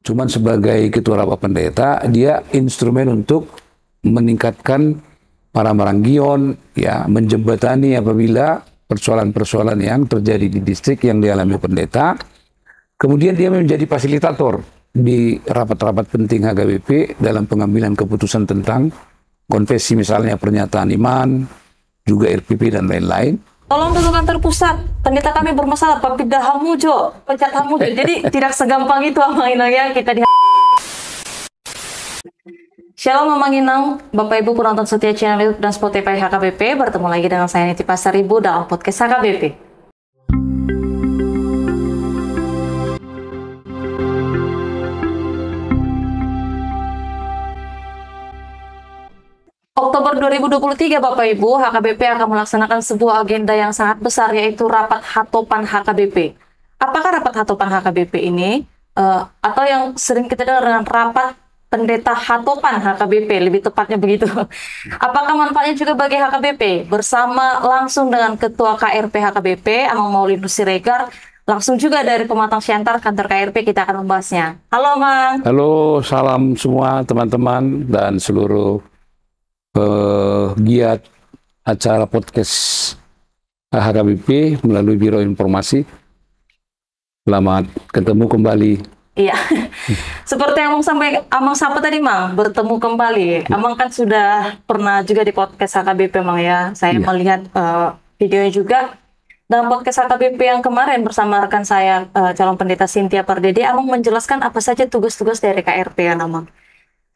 Cuman sebagai ketua rapat pendeta, dia instrumen untuk meningkatkan para maranggion, ya, menjembatani apabila persoalan-persoalan yang terjadi di distrik yang dialami pendeta. Kemudian dia menjadi fasilitator di rapat-rapat penting HKBP dalam pengambilan keputusan tentang konfesi, misalnya pernyataan iman, juga RPP dan lain-lain. Tolong dulu kantor pusat, pendeta kami bermasalah, papida hamujo, pecat hamujo. Jadi tidak segampang itu Amang Inang ya kita di. Shalom Amang Inang, Bapak Ibu penonton setia channel YouTube dan Spotify HKBP, bertemu lagi dengan saya Niti Pasaribu dalam podcast HKBP. Oktober 2023 Bapak Ibu, HKBP akan melaksanakan sebuah agenda yang sangat besar, yaitu Rapat Hatopan HKBP. Apakah Rapat Hatopan HKBP ini? Atau yang sering kita dengar dengan Rapat Pendeta Hatopan HKBP, lebih tepatnya begitu. Apakah manfaatnya juga bagi HKBP? Bersama langsung dengan Ketua KRP HKBP, Amang Maulinus Siregar, langsung juga dari Pematang Siantar, kantor KRP, kita akan membahasnya. Halo Mang. Halo, salam semua teman-teman dan seluruh pegiat acara podcast HKBP melalui Biro Informasi. Selamat ketemu kembali. Iya, seperti yang Amang sapa tadi Mang, bertemu kembali. Amang kan sudah pernah juga di podcast HKBP Mang ya. Saya melihat videonya juga. Dalam podcast HKBP yang kemarin bersama rekan saya, calon pendeta Cynthia Pardede, Amang menjelaskan apa saja tugas-tugas dari KRP ya Amang.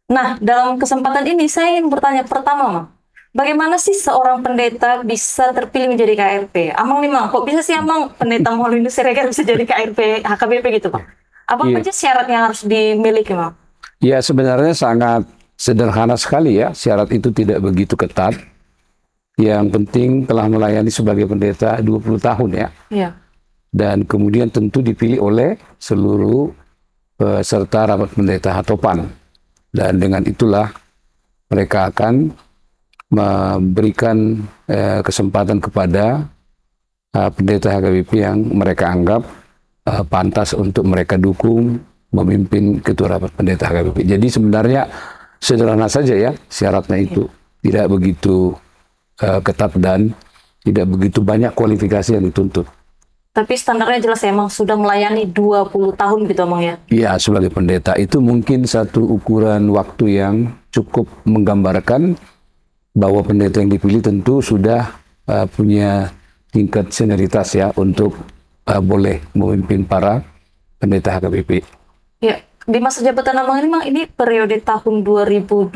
Nah, dalam kesempatan ini saya ingin bertanya pertama, Mang. Bagaimana sih seorang pendeta bisa terpilih menjadi KRP? Amang nih, Mang, kok bisa sih Amang pendeta Maulinus Siregar bisa jadi KRP HKBP gitu, Pak? Apa saja syarat yang harus dimiliki, Mang? Ya, sebenarnya sangat sederhana sekali ya. Syarat itu tidak begitu ketat. Yang penting telah melayani sebagai pendeta 20 tahun ya. Iya. Dan kemudian tentu dipilih oleh seluruh peserta rapat pendeta Hatopan. Dan dengan itulah mereka akan memberikan kesempatan kepada pendeta HKBP yang mereka anggap pantas untuk mereka dukung memimpin ketua rapat pendeta HKBP. Jadi sebenarnya sederhana saja ya syaratnya itu. Tidak begitu ketat dan tidak begitu banyak kualifikasi yang dituntut. Tapi standarnya jelas ya, Emang sudah melayani 20 tahun gitu Emang ya? Iya, sebagai pendeta itu mungkin satu ukuran waktu yang cukup menggambarkan bahwa pendeta yang dipilih tentu sudah punya tingkat senioritas ya untuk boleh memimpin para pendeta HKBP. Ya, di masa jabatan Abang ini Mang, ini periode tahun 2020...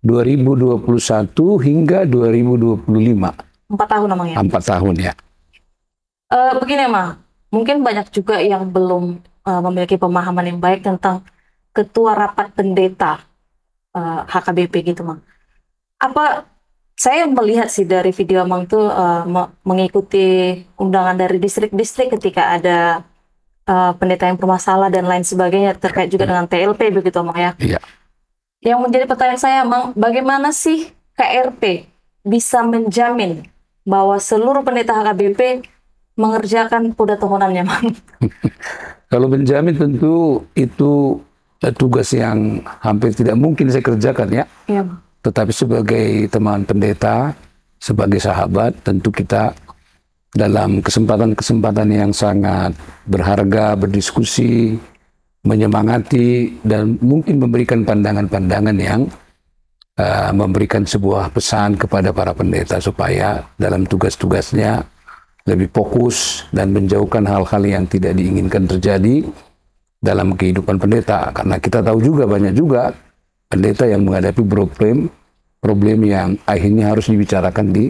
2021 hingga 2025. 4 tahun Abang ya? 4 tahun ya. Begini Mang, mungkin banyak juga yang belum memiliki pemahaman yang baik tentang ketua rapat pendeta HKBP gitu Mang. Saya melihat sih dari video Mang tuh mengikuti undangan dari distrik-distrik ketika ada pendeta yang bermasalah dan lain sebagainya terkait juga dengan TLP begitu Mang ya. Iya. Yang menjadi pertanyaan saya Mang, bagaimana sih KRP bisa menjamin bahwa seluruh pendeta HKBP mengerjakan kuda tahunannya, Mang? Kalau menjamin tentu itu tugas yang hampir tidak mungkin saya kerjakan ya. Iya. Tetapi sebagai teman pendeta, sebagai sahabat, tentu kita dalam kesempatan-kesempatan yang sangat berharga, berdiskusi, menyemangati, dan mungkin memberikan pandangan-pandangan yang memberikan sebuah pesan kepada para pendeta supaya dalam tugas-tugasnya lebih fokus dan menjauhkan hal-hal yang tidak diinginkan terjadi dalam kehidupan pendeta. Karena kita tahu juga banyak juga pendeta yang menghadapi problem yang akhirnya harus dibicarakan di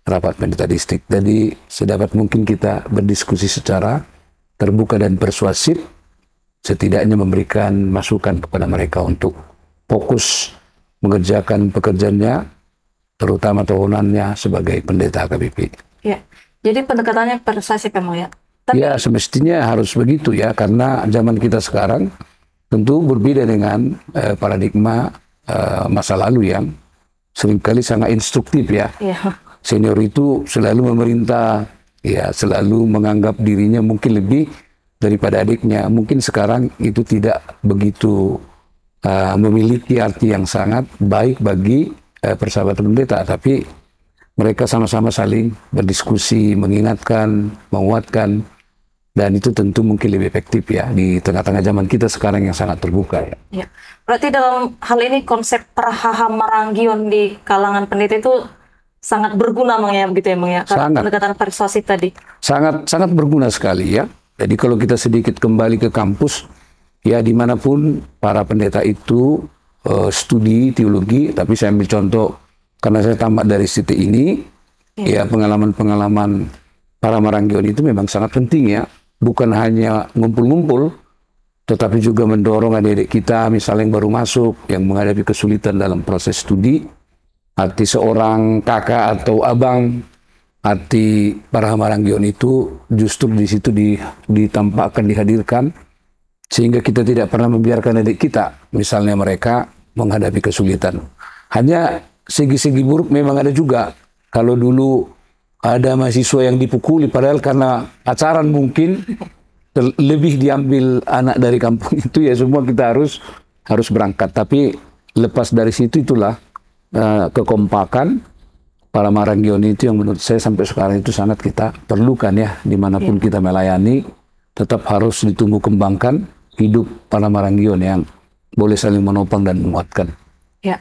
rapat pendeta distrik. Jadi sedapat mungkin kita berdiskusi secara terbuka dan persuasif, setidaknya memberikan masukan kepada mereka untuk fokus mengerjakan pekerjaannya, terutama tahunannya sebagai pendeta HKBP. Ya. Jadi pendekatannya persuasif emang ya? Tapi... Ya semestinya harus begitu ya, karena zaman kita sekarang tentu berbeda dengan paradigma masa lalu yang seringkali sangat instruktif ya. Ya. Senior itu selalu memerintah, ya selalu menganggap dirinya mungkin lebih daripada adiknya. Mungkin sekarang itu tidak begitu memiliki arti yang sangat baik bagi persahabatan pendeta, tapi mereka sama-sama saling berdiskusi, mengingatkan, menguatkan, dan itu tentu mungkin lebih efektif ya di tengah-tengah zaman kita sekarang yang sangat terbuka ya. Ya. Berarti dalam hal ini konsep Prahamaranggion di kalangan pendeta itu sangat berguna Mang ya, begitu ya Mang ya, karena pendekatan persuasif tadi. Sangat berguna sekali ya. Jadi kalau kita sedikit kembali ke kampus, ya dimanapun para pendeta itu studi teologi, tapi saya ambil contoh karena saya tamat dari SITE ini, ya pengalaman-pengalaman Prahamaranggion itu memang sangat penting ya. Bukan hanya ngumpul-ngumpul, tetapi juga mendorong adik-adik kita, misalnya yang baru masuk, yang menghadapi kesulitan dalam proses studi, arti seorang kakak atau abang, arti Prahamaranggion itu justru di situ ditampakkan, dihadirkan, sehingga kita tidak pernah membiarkan adik kita, misalnya mereka menghadapi kesulitan. Hanya segi-segi buruk memang ada juga. Kalau dulu ada mahasiswa yang dipukuli, padahal karena pacaran mungkin lebih diambil anak dari kampung itu, ya semua kita harus berangkat. Tapi lepas dari situ itulah kekompakan Prahamaranggion itu yang menurut saya sampai sekarang itu sangat kita perlukan ya, dimanapun kita melayani, tetap harus ditumbuh kembangkan hidup Prahamaranggion yang boleh saling menopang dan menguatkan. Ya.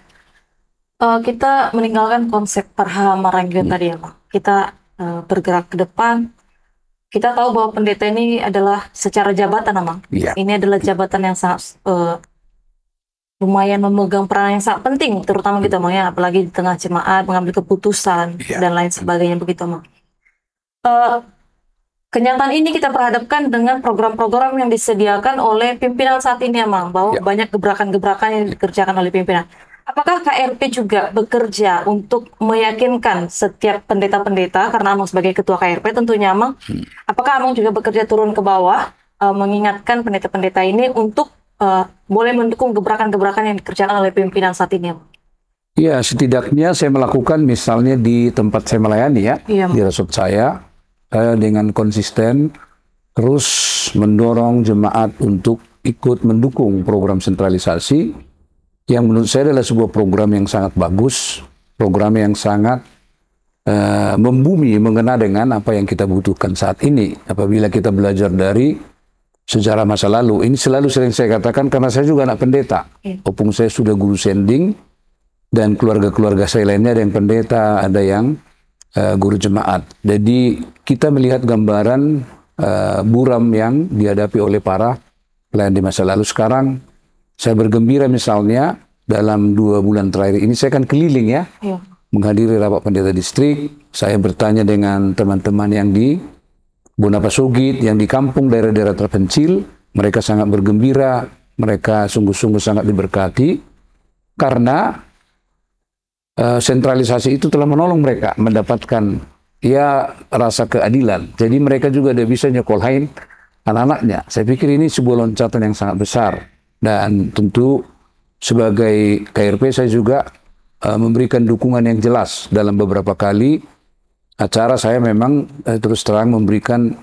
Kita meninggalkan konsep Prahamaranggion tadi ya Pak. Kita bergerak ke depan. Kita tahu bahwa pendeta ini adalah secara jabatan Mang. Ya. Ini adalah jabatan yang sangat lumayan memegang peran yang sangat penting, terutama gitu Mang ya, apalagi di tengah jemaat mengambil keputusan dan lain sebagainya begitu Mang. Kenyataan ini kita perhadapkan dengan program-program yang disediakan oleh pimpinan saat ini ya Mang, bahwa banyak gebrakan-gebrakan yang dikerjakan oleh pimpinan. Apakah KRP juga bekerja untuk meyakinkan setiap pendeta-pendeta, karena Amang sebagai ketua KRP tentunya Amang, apakah Amang juga bekerja turun ke bawah, mengingatkan pendeta-pendeta ini untuk boleh mendukung gebrakan-gebrakan yang dikerjakan oleh pimpinan saat ini Amang? Ya, setidaknya saya melakukan misalnya di tempat saya melayani ya, di resort saya dengan konsisten terus mendorong jemaat untuk ikut mendukung program sentralisasi, yang menurut saya adalah sebuah program yang sangat bagus, program yang sangat membumi, mengena dengan apa yang kita butuhkan saat ini. Apabila kita belajar dari sejarah masa lalu, ini selalu sering saya katakan karena saya juga anak pendeta. Opung saya sudah guru sending, dan keluarga-keluarga saya lainnya ada yang pendeta, ada yang guru jemaat. Jadi kita melihat gambaran buram yang dihadapi oleh para pelayan di masa lalu. Sekarang saya bergembira misalnya dalam 2 bulan terakhir ini saya akan keliling ya, menghadiri rapat pendeta distrik. Saya bertanya dengan teman-teman yang di Bonapasogit, yang di kampung daerah-daerah terpencil. Mereka sangat bergembira, mereka sungguh-sungguh sangat diberkati karena sentralisasi itu telah menolong mereka mendapatkan ya rasa keadilan. Jadi mereka juga ada bisa nyekolahin anak-anaknya. Saya pikir ini sebuah loncatan yang sangat besar. Dan tentu sebagai KRP saya juga memberikan dukungan yang jelas dalam beberapa kali acara. Saya memang terus terang memberikan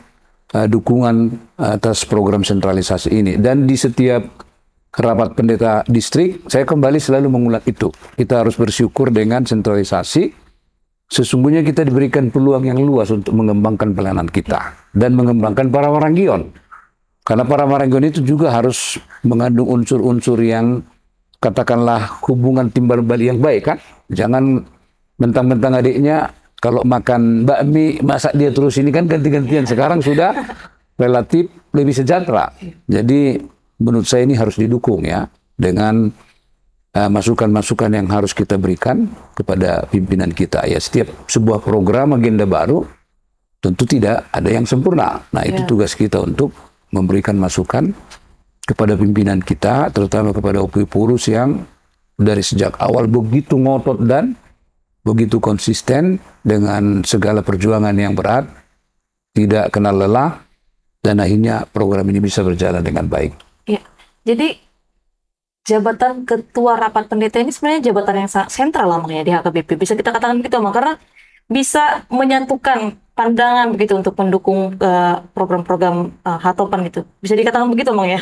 dukungan atas program sentralisasi ini. Dan di setiap rapat pendeta distrik, saya kembali selalu mengulang itu. Kita harus bersyukur dengan sentralisasi. Sesungguhnya kita diberikan peluang yang luas untuk mengembangkan pelayanan kita dan mengembangkan Prahamaranggion. Karena Prahamaranggion itu juga harus mengandung unsur-unsur yang katakanlah hubungan timbal balik yang baik kan. Jangan mentang-mentang adiknya kalau makan bakmi masak dia terus, ini kan ganti-gantian. Sekarang sudah relatif lebih sejahtera. Jadi menurut saya ini harus didukung ya dengan masukan-masukan yang harus kita berikan kepada pimpinan kita ya. Setiap sebuah program agenda baru tentu tidak ada yang sempurna. Nah itu tugas kita untuk memberikan masukan kepada pimpinan kita, terutama kepada OPW Purus yang dari sejak awal begitu ngotot dan begitu konsisten dengan segala perjuangan yang berat, tidak kenal lelah, dan akhirnya program ini bisa berjalan dengan baik. Ya, jadi jabatan ketua rapat pendeta ini sebenarnya jabatan yang sangat sentral lah ya di HKBP. Bisa kita katakan begitu, karena bisa menyatukan pandangan begitu untuk mendukung program-program Hatopan gitu. Bisa dikatakan begitu, Mang ya?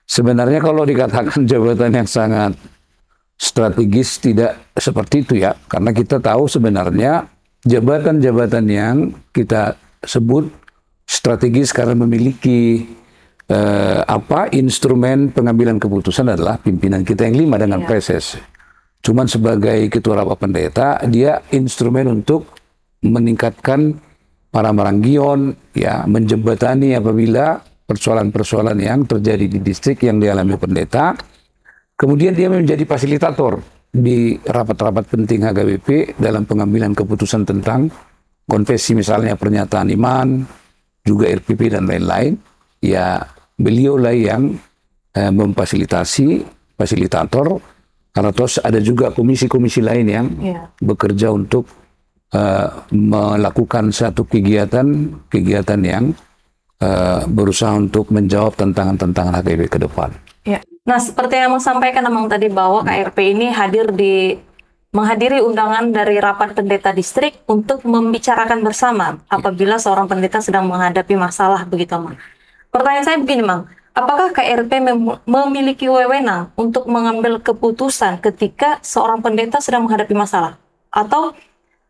Sebenarnya kalau dikatakan jabatan yang sangat strategis tidak seperti itu ya, karena kita tahu sebenarnya jabatan-jabatan yang kita sebut strategis karena memiliki instrumen pengambilan keputusan adalah pimpinan kita yang 5 dengan preses. Cuman sebagai ketua rapat pendeta, dia instrumen untuk meningkatkan para maranggion, ya, menjembatani apabila persoalan-persoalan yang terjadi di distrik yang dialami pendeta. Kemudian dia menjadi fasilitator di rapat-rapat penting HKBP dalam pengambilan keputusan tentang konfesi, misalnya pernyataan iman, juga RPP dan lain-lain. Ya, beliaulah yang memfasilitasi, fasilitator, karena terus ada juga komisi-komisi lain yang bekerja untuk melakukan satu kegiatan yang berusaha untuk menjawab tantangan-tantangan HKBP ke depan. Ya. Nah, seperti yang Mang sampaikan Mang tadi bahwa KRP ini menghadiri undangan dari rapat pendeta distrik untuk membicarakan bersama apabila seorang pendeta sedang menghadapi masalah begitu, Mang. Pertanyaan saya begini, Mang. Apakah KRP memiliki wewenang untuk mengambil keputusan ketika seorang pendeta sedang menghadapi masalah? Atau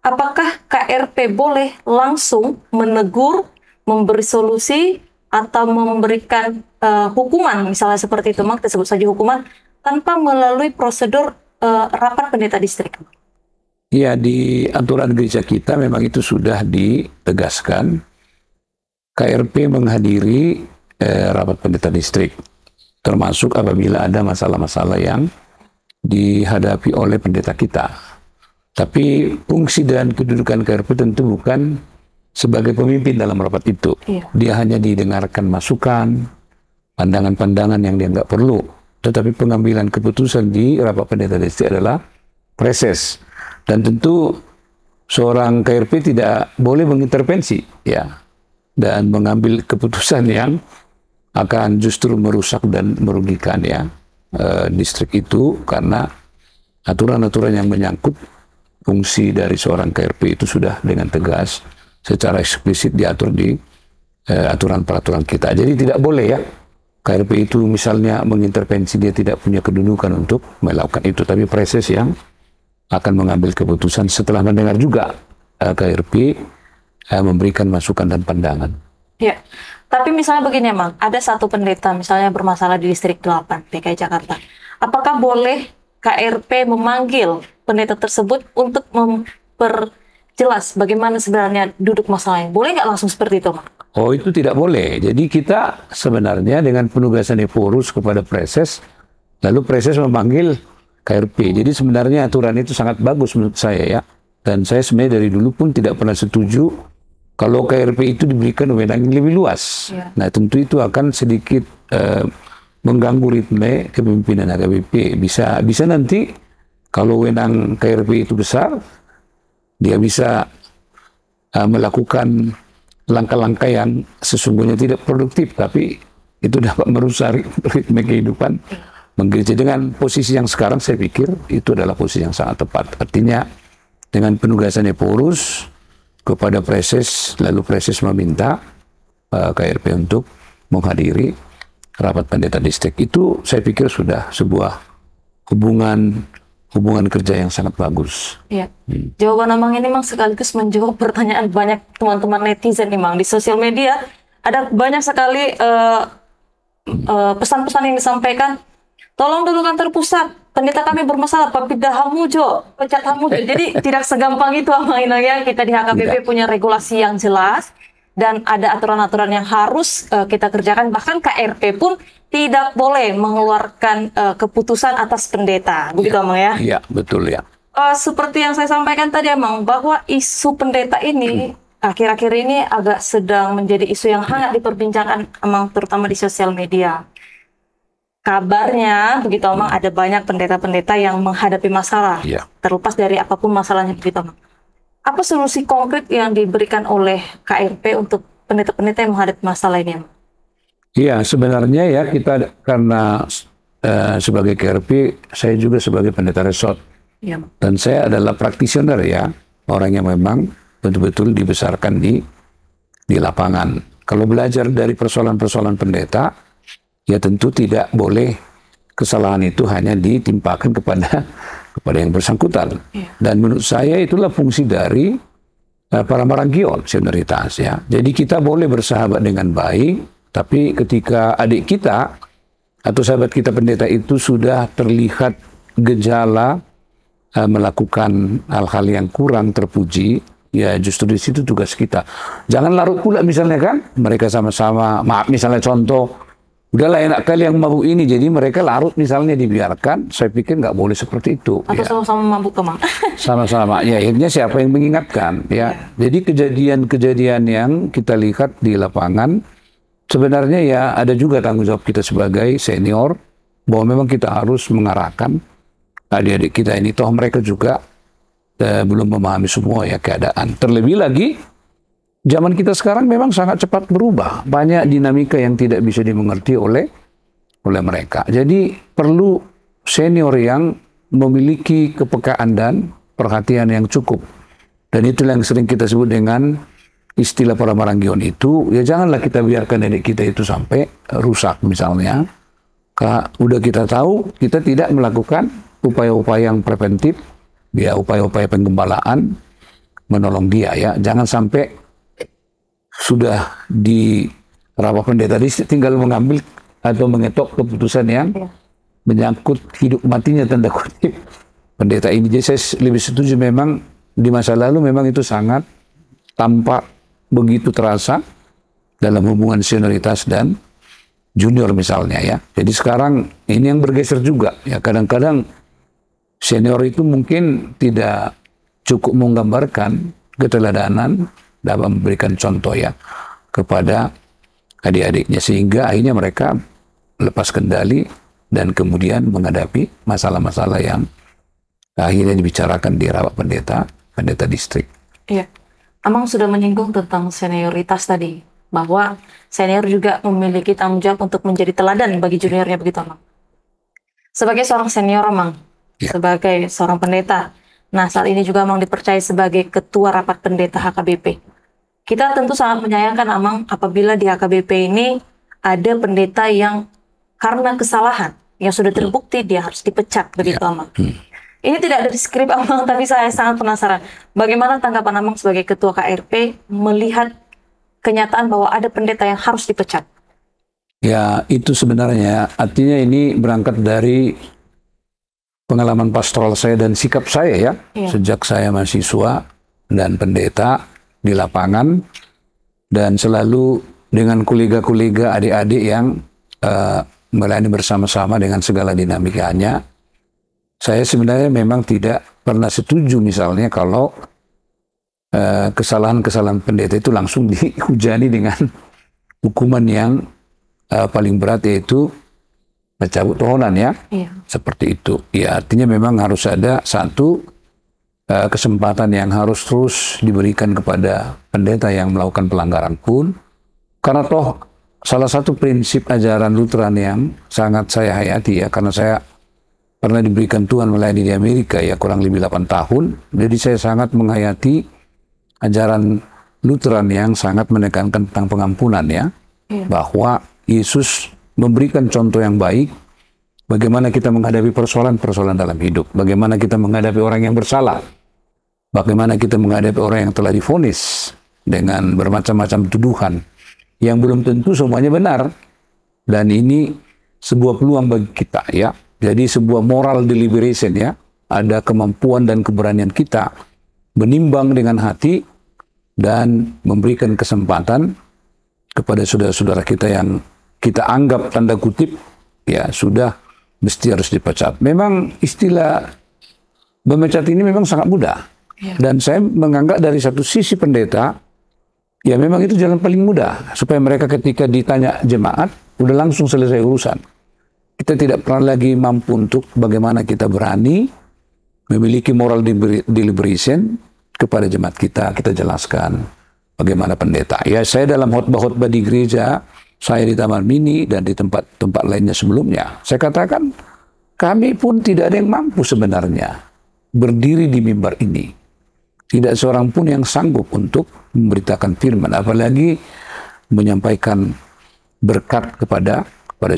apakah KRP boleh langsung menegur, memberi solusi, atau memberikan hukuman, misalnya seperti itu, Mang, kita sebut saja hukuman, tanpa melalui prosedur rapat pendeta distrik? Ya, di aturan gereja kita memang itu sudah ditegaskan. KRP menghadiri rapat pendeta distrik, termasuk apabila ada masalah-masalah yang dihadapi oleh pendeta kita. Tapi fungsi dan kedudukan KRP tentu bukan sebagai pemimpin dalam rapat itu. Dia hanya didengarkan masukan, pandangan-pandangan yang dianggap perlu. Tetapi pengambilan keputusan di rapat pendeta distrik adalah preses. Dan tentu seorang KRP tidak boleh mengintervensi, ya, dan mengambil keputusan yang akan justru merusak dan merugikan, ya, distrik itu, karena aturan-aturan yang menyangkut fungsi dari seorang KRP itu sudah dengan tegas secara eksplisit diatur di aturan-peraturan kita. Jadi tidak boleh, ya, KRP itu misalnya mengintervensi, dia tidak punya kedudukan untuk melakukan itu, tapi preses yang akan mengambil keputusan setelah mendengar juga KRP memberikan masukan dan pandangan. Ya, tapi misalnya begini, Mang, ada satu pendeta misalnya bermasalah di distrik 8 DKI Jakarta. Apakah boleh KRP memanggil pendeta tersebut untuk memperjelas bagaimana sebenarnya duduk masalahnya? Boleh nggak langsung seperti itu, Mang? Oh, itu tidak boleh. Jadi kita sebenarnya dengan penugasan Ephorus kepada preses, lalu preses memanggil KRP. Jadi sebenarnya aturan itu sangat bagus menurut saya, ya. Dan saya sebenarnya dari dulu pun tidak pernah setuju kalau KRP itu diberikan wewenang yang lebih luas. Nah, tentu itu akan sedikit mengganggu ritme kepemimpinan HKBP. Bisa nanti kalau wewenang KRP itu besar, dia bisa melakukan langkah-langkah yang sesungguhnya tidak produktif, tapi itu dapat merusak ritme kehidupan menggereja. Dengan posisi yang sekarang, saya pikir itu adalah posisi yang sangat tepat. Artinya dengan penugasan Ephorus kepada preses, lalu preses meminta KRP untuk menghadiri rapat pendeta distrik, itu saya pikir sudah sebuah hubungan kerja yang sangat bagus. Iya. Jawaban Mang ini, Mang, sekaligus menjawab pertanyaan banyak teman-teman netizen nih, Mang. Di sosial media ada banyak sekali pesan-pesan yang disampaikan. Tolong dulu kantor pusat, pendeta kami bermasalah, papida hamujo, pecat hamujo. Jadi tidak segampang itu, Mang, ya. Kita di HKBP punya regulasi yang jelas dan ada aturan-aturan yang harus kita kerjakan. Bahkan KRP pun tidak boleh mengeluarkan keputusan atas pendeta, begitu, Mang, ya? Iya, betul, ya. Seperti yang saya sampaikan tadi, Mang, bahwa isu pendeta ini akhir-akhir ini agak sedang menjadi isu yang hangat diperbincangkan, Mang, terutama di sosial media. Kabarnya, begitu, Mang, ada banyak pendeta-pendeta yang menghadapi masalah, terlepas dari apapun masalahnya, begitu, Mang. Apa solusi konkret yang diberikan oleh KRP untuk pendeta-pendeta yang menghadapi masalah ini, Mang? Iya, sebenarnya, ya, kita karena sebagai KRP, saya juga sebagai pendeta resort. Dan saya adalah practitioner, ya, orang yang memang betul-betul dibesarkan di lapangan. Kalau belajar dari persoalan-persoalan pendeta, ya tentu tidak boleh kesalahan itu hanya ditimpakan kepada yang bersangkutan. Dan menurut saya itulah fungsi dari para marangkion, senioritas ya. Jadi kita boleh bersahabat dengan baik, tapi ketika adik kita atau sahabat kita pendeta itu sudah terlihat gejala melakukan hal-hal yang kurang terpuji, ya justru di situ tugas kita. Jangan larut pula misalnya kan, mereka sama-sama, maaf misalnya contoh, udahlah enak kali yang mabuk ini, jadi mereka larut misalnya dibiarkan, saya pikir nggak boleh seperti itu. Atau sama-sama mabuk Mang. Sama-sama, ya akhirnya siapa yang mengingatkan ya. Jadi kejadian-kejadian yang kita lihat di lapangan, sebenarnya ya ada juga tanggung jawab kita sebagai senior, bahwa memang kita harus mengarahkan adik-adik kita ini, toh mereka juga belum memahami semua ya keadaan. Terlebih lagi, zaman kita sekarang memang sangat cepat berubah. Banyak dinamika yang tidak bisa dimengerti oleh mereka. Jadi perlu senior yang memiliki kepekaan dan perhatian yang cukup. Dan itulah yang sering kita sebut dengan istilah para marangkion itu, ya janganlah kita biarkan adik kita itu sampai rusak misalnya. Udah kita tahu, kita tidak melakukan upaya-upaya yang preventif, ya upaya-upaya penggembalaan, menolong dia ya. Jangan sampai sudah di rapat pendeta tinggal mengambil atau mengetok keputusan yang menyangkut hidup matinya tanda kutip pendeta ini. Jadi saya lebih setuju memang di masa lalu memang itu sangat tampak begitu terasa dalam hubungan senioritas dan junior misalnya ya. Jadi sekarang ini yang bergeser juga ya, kadang-kadang senior itu mungkin tidak cukup menggambarkan keteladanan dalam memberikan contoh ya kepada adik-adiknya, sehingga akhirnya mereka lepas kendali dan kemudian menghadapi masalah-masalah yang akhirnya dibicarakan di rapat pendeta distrik. Iya, Amang sudah menyinggung tentang senioritas tadi, bahwa senior juga memiliki tanggung jawab untuk menjadi teladan bagi juniornya, begitu Amang? Sebagai seorang senior Amang, sebagai seorang pendeta, nah saat ini juga Amang dipercaya sebagai ketua rapat pendeta HKBP. Kita tentu sangat menyayangkan Amang apabila di HKBP ini ada pendeta yang karena kesalahan yang sudah terbukti dia harus dipecat, begitu Amang. Ini tidak ada di skrip Amang, tapi saya sangat penasaran bagaimana tanggapan Amang sebagai ketua KRP melihat kenyataan bahwa ada pendeta yang harus dipecat. Ya, itu sebenarnya artinya ini berangkat dari pengalaman pastoral saya dan sikap saya ya. Sejak saya mahasiswa dan pendeta di lapangan, dan selalu dengan kolega-kolega adik-adik yang melayani bersama-sama dengan segala dinamikanya. Saya sebenarnya memang tidak pernah setuju misalnya kalau kesalahan-kesalahan pendeta itu langsung dihujani dengan hukuman yang paling berat, yaitu mencabut tohonan ya. Seperti itu. Ya, artinya memang harus ada satu kesempatan yang harus terus diberikan kepada pendeta yang melakukan pelanggaran pun, karena toh salah satu prinsip ajaran Lutheran yang sangat saya hayati ya, karena saya pernah diberikan Tuhan melayani di Amerika ya kurang lebih 8 tahun, jadi saya sangat menghayati ajaran Lutheran yang sangat menekankan tentang pengampunan ya, bahwa Yesus memberikan contoh yang baik bagaimana kita menghadapi persoalan-persoalan dalam hidup, bagaimana kita menghadapi orang yang bersalah, bagaimana kita menghadapi orang yang telah divonis dengan bermacam-macam tuduhan yang belum tentu semuanya benar, dan ini sebuah peluang bagi kita ya. Jadi sebuah moral deliberation ya, ada kemampuan dan keberanian kita menimbang dengan hati dan memberikan kesempatan kepada saudara-saudara kita yang kita anggap tanda kutip ya sudah mesti harus dipecat. Memang istilah memecat ini memang sangat mudah. Dan saya menganggap dari satu sisi pendeta, ya memang itu jalan paling mudah supaya mereka ketika ditanya jemaat udah langsung selesai urusan. Kita tidak pernah lagi mampu untuk bagaimana kita berani memiliki moral deliberation kepada jemaat kita. Kita jelaskan bagaimana pendeta. Ya, saya dalam khotbah-khotbah di gereja, saya di Taman Mini dan di tempat-tempat lainnya sebelumnya, saya katakan kami pun tidak ada yang mampu sebenarnya berdiri di mimbar ini Tidak seorang pun yang sanggup untuk memberitakan firman, apalagi menyampaikan berkat kepada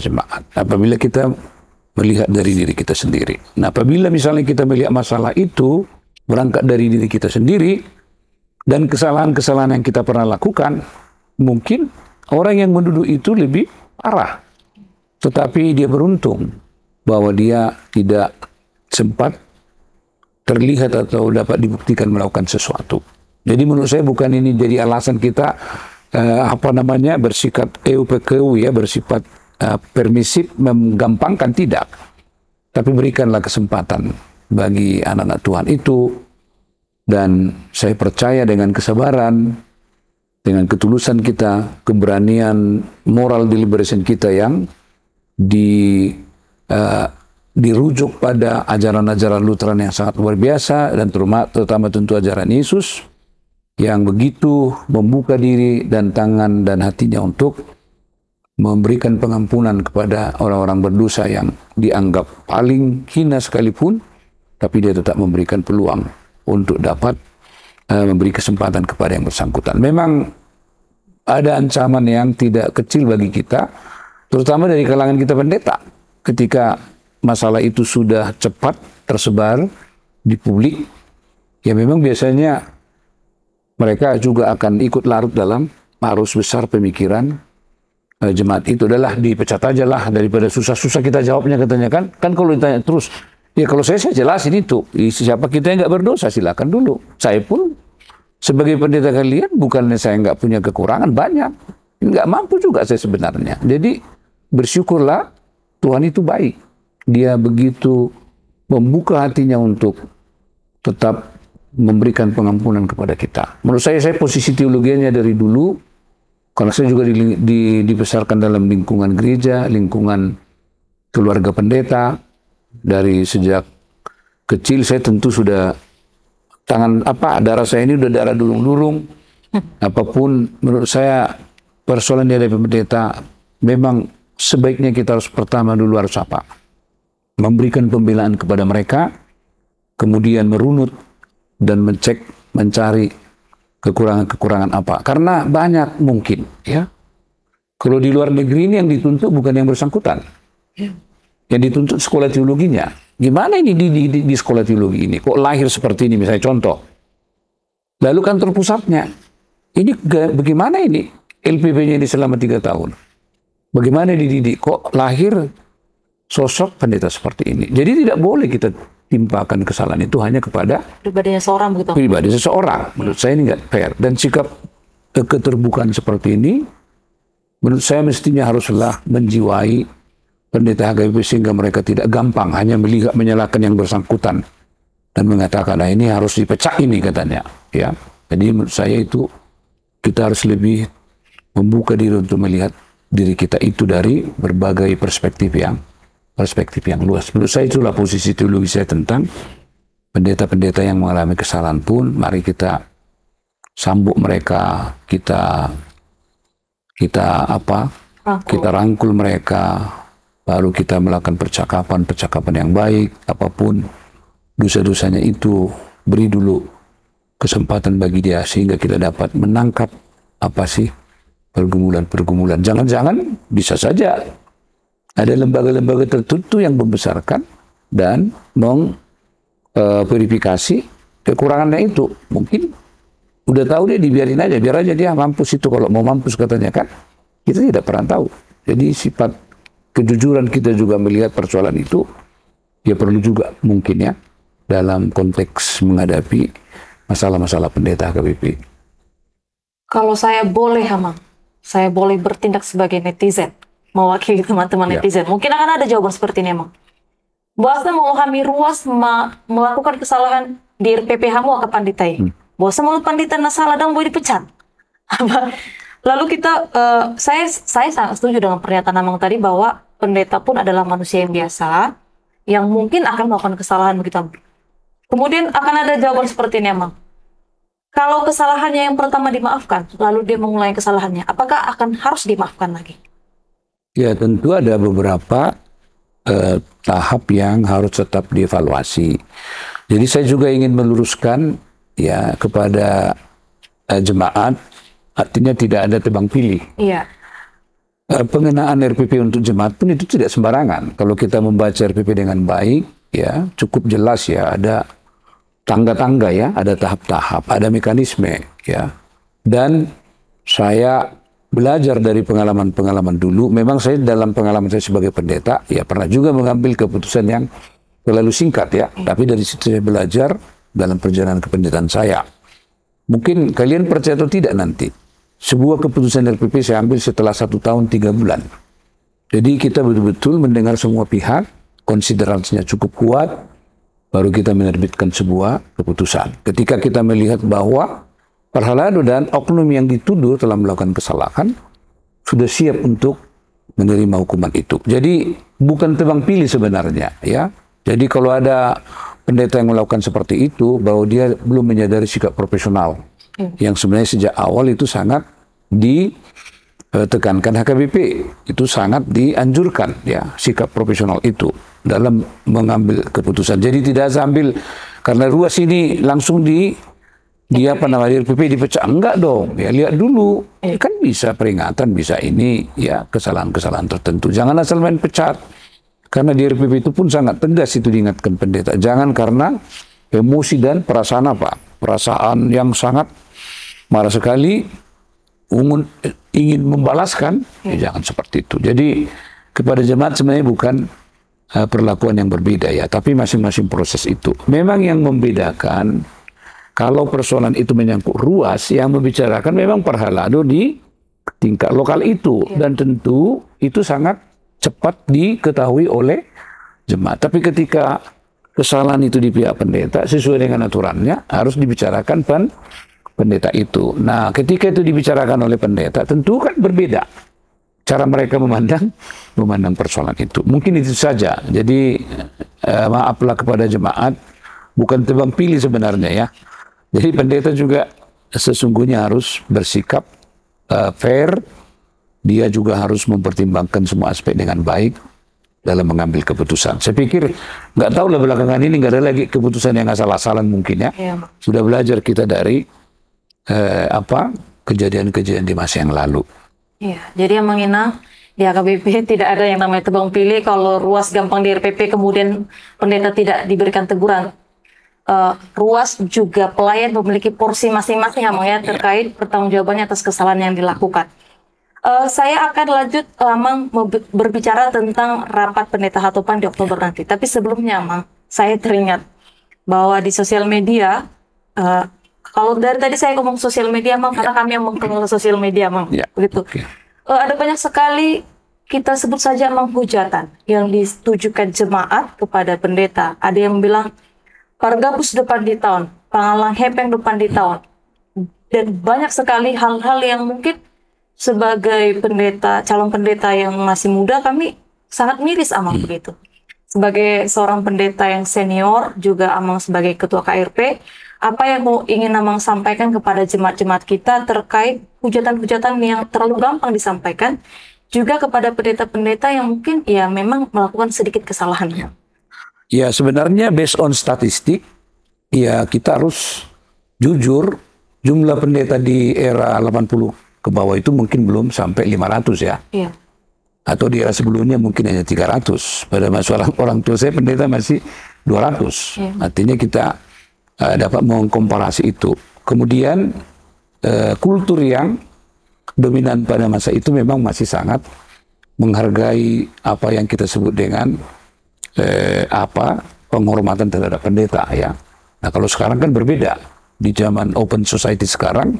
jemaat. Apabila kita melihat dari diri kita sendiri. Nah, apabila misalnya kita melihat masalah itu berangkat dari diri kita sendiri dan kesalahan-kesalahan yang kita pernah lakukan, mungkin orang yang menduduk itu lebih parah. Tetapi dia beruntung bahwa dia tidak sempat terlihat atau dapat dibuktikan melakukan sesuatu. Jadi menurut saya bukan ini jadi alasan kita bersikap EUPKU ya, bersifat permisif, menggampangkan, tidak. Tapi berikanlah kesempatan bagi anak-anak Tuhan itu, dan saya percaya dengan kesabaran, dengan ketulusan kita, keberanian moral deliberation kita yang dirujuk pada ajaran-ajaran Lutheran yang sangat luar biasa, dan terutama tentu ajaran Yesus yang begitu membuka diri dan tangan dan hatinya untuk memberikan pengampunan kepada orang-orang berdosa yang dianggap paling hina sekalipun, tapi dia tetap memberikan peluang untuk dapat memberi kesempatan kepada yang bersangkutan. Memang ada ancaman yang tidak kecil bagi kita, terutama dari kalangan kita pendeta, ketika masalah itu sudah cepat tersebar di publik, ya memang biasanya mereka juga akan ikut larut dalam arus besar pemikiran jemaat itu. Adalah dipecat aja lah daripada susah-susah kita jawabnya, katanya kan kalau ditanya terus, ya kalau saya jelasin itu, siapa kita yang nggak berdosa silakan dulu. Saya pun sebagai pendeta kalian, bukannya saya nggak punya kekurangan, banyak, nggak mampu juga saya sebenarnya. Jadi bersyukurlah, Tuhan itu baik, dia begitu membuka hatinya untuk tetap memberikan pengampunan kepada kita. Menurut saya posisi teologianya dari dulu, karena saya juga dibesarkan dalam lingkungan gereja, lingkungan keluarga pendeta. Dari sejak kecil saya tentu sudah darah saya ini udah darah durung-durung. Apapun menurut saya persoalan dihadapi pendeta, memang sebaiknya kita harus pertama dulu harus memberikan pembelaan kepada mereka, kemudian merunut dan mencari kekurangan-kekurangan apa. Karena banyak mungkin, ya. Kalau di luar negeri ini yang dituntut bukan yang bersangkutan. Yang dituntut sekolah teologinya. Gimana ini di sekolah teologi ini? Kok lahir seperti ini, misalnya contoh. Lalu kantor pusatnya. Ini bagaimana ini? LPP-nya ini selama 3 tahun. Bagaimana dididik? Kok lahir sosok pendeta seperti ini? Jadi tidak boleh kita timpakan kesalahan itu hanya kepada pribadinya seorang begitu. Pribadi seseorang. Menurut saya ini nggak fair. Dan sikap keterbukaan seperti ini, menurut saya mestinya haruslah menjiwai pendeta HKBP sehingga mereka tidak gampang hanya menyalahkan yang bersangkutan dan mengatakan, nah ini harus dipecat ini katanya. Ya, jadi menurut saya itu kita harus lebih membuka diri untuk melihat diri kita itu dari berbagai perspektif yang luas. Menurut saya itulah posisi teologi saya tentang pendeta-pendeta yang mengalami kesalahan pun, mari kita sambut mereka, kita rangkul mereka, baru kita melakukan percakapan yang baik. Apapun dosa-dosanya itu, beri dulu kesempatan bagi dia sehingga kita dapat menangkap apa sih pergumulan-pergumulan. Jangan-jangan bisa saja ada lembaga-lembaga tertentu yang membesarkan dan verifikasi kekurangannya itu. Mungkin udah tahu dia, dibiarin aja, biar aja dia mampus itu. Kalau mau mampus katanya kan, kita tidak pernah tahu. Jadi sifat kejujuran kita juga melihat persoalan itu, ya perlu juga mungkin ya, dalam konteks menghadapi masalah-masalah pendeta HKBP. Kalau saya boleh, saya boleh bertindak sebagai netizen, mewakili teman-teman netizen. Mungkin akan ada jawaban seperti ini, bahwa memahami ruas melakukan kesalahan di RPPH mu ke panditai. Bahwa mulut pandita salah dan boleh dipecat. Lalu kita, saya sangat setuju dengan pernyataan Amang tadi bahwa pendeta pun adalah manusia yang biasa, yang mungkin akan melakukan kesalahan begitu. Kemudian akan ada jawaban seperti ini, kalau kesalahannya yang pertama dimaafkan, lalu dia mengulangi kesalahannya, apakah akan harus dimaafkan lagi? Ya, tentu ada beberapa tahap yang harus tetap dievaluasi. Jadi saya juga ingin meluruskan ya kepada jemaat, artinya tidak ada tebang pilih. Iya. Pengenaan RPP untuk jemaat pun itu tidak sembarangan. Kalau kita membaca RPP dengan baik, ya cukup jelas ya, ada tangga-tangga ya, ada tahap-tahap, ada mekanisme ya. Dan saya belajar dari pengalaman-pengalaman dulu. Memang saya dalam pengalaman saya sebagai pendeta, ya pernah juga mengambil keputusan yang terlalu singkat ya. Tapi dari situ saya belajar dalam perjalanan kependetaan saya. Mungkin kalian percaya atau tidak nanti, sebuah keputusan RPP saya ambil setelah 1 tahun 3 bulan. Jadi kita betul-betul mendengar semua pihak, konsiderasinya cukup kuat, baru kita menerbitkan sebuah keputusan. Ketika kita melihat bahwa Parhalado dan oknum yang dituduh telah melakukan kesalahan, sudah siap untuk menerima hukuman itu. Jadi bukan tebang pilih sebenarnya, ya. Jadi kalau ada pendeta yang melakukan seperti itu, bahwa dia belum menyadari sikap profesional, yang sebenarnya sejak awal itu sangat ditekankan HKBP, itu sangat dianjurkan ya sikap profesional itu dalam mengambil keputusan. Jadi tidak sambil karena ruas ini langsung di apa namanya RPP dipecah, enggak dong ya, lihat dulu kan bisa peringatan, bisa ini ya kesalahan-kesalahan tertentu, jangan asal main pecat. Karena di RPP itu pun sangat tegas itu diingatkan pendeta, jangan karena emosi dan perasaan perasaan yang sangat marah sekali, ingin membalaskan, ya jangan seperti itu. Jadi kepada jemaat sebenarnya bukan perlakuan yang berbeda ya, tapi masing-masing proses itu. Memang yang membedakan, kalau persoalan itu menyangkut ruas, yang membicarakan memang Parhalado di tingkat lokal itu, dan tentu itu sangat cepat diketahui oleh jemaat. Tapi ketika kesalahan itu di pihak pendeta, sesuai dengan aturannya, harus dibicarakan pendeta itu. Nah, ketika itu dibicarakan oleh pendeta, tentu kan berbeda cara mereka memandang persoalan itu. Mungkin itu saja. Jadi maaflah kepada jemaat, bukan tebang pilih sebenarnya ya. Jadi pendeta juga sesungguhnya harus bersikap fair. Dia juga harus mempertimbangkan semua aspek dengan baik dalam mengambil keputusan. Saya pikir nggak tahu lah belakangan ini nggak ada lagi keputusan yang asal-asalan mungkin ya. Sudah belajar kita dari kejadian-kejadian di masa yang lalu. Iya, jadi yang mengenang di HKBP tidak ada yang namanya tebang pilih. Kalau ruas gampang di RPP kemudian pendeta tidak diberikan teguran. Ruas juga pelayan memiliki porsi masing-masing ya terkait pertanggungjawabannya atas kesalahan yang dilakukan. Saya akan lanjut Amang berbicara tentang rapat pendeta Hatopan di Oktober nanti. Tapi sebelumnya Amang, saya teringat bahwa di sosial media, kalau dari tadi saya ngomong sosial media Amang, karena kami yang mengelola sosial media Amang, begitu. Ada banyak sekali, kita sebut saja Amang, hujatan yang ditujukan jemaat kepada pendeta. Ada yang bilang pargabus depan di tahun, pangalang hepeng depan di tahun, dan banyak sekali hal-hal yang mungkin sebagai pendeta, calon pendeta yang masih muda, kami sangat miris Amang begitu. Sebagai seorang pendeta yang senior, juga Amang sebagai ketua KRP, apa yang ingin Amang sampaikan kepada jemaat-jemaat kita terkait hujatan-hujatan yang terlalu gampang disampaikan, juga kepada pendeta-pendeta yang mungkin ya memang melakukan sedikit kesalahan. Ya sebenarnya based on statistik, ya kita harus jujur, jumlah pendeta di era 80 ke bawah itu mungkin belum sampai 500 ya. Iya. Atau di era sebelumnya mungkin hanya 300. Pada masa orang tua saya pendeta masih 200. Iya. Artinya kita dapat mengkomparasi itu. Kemudian kultur yang dominan pada masa itu memang masih sangat menghargai apa yang kita sebut dengan penghormatan terhadap pendeta ya. Nah kalau sekarang kan berbeda. Di zaman open society sekarang,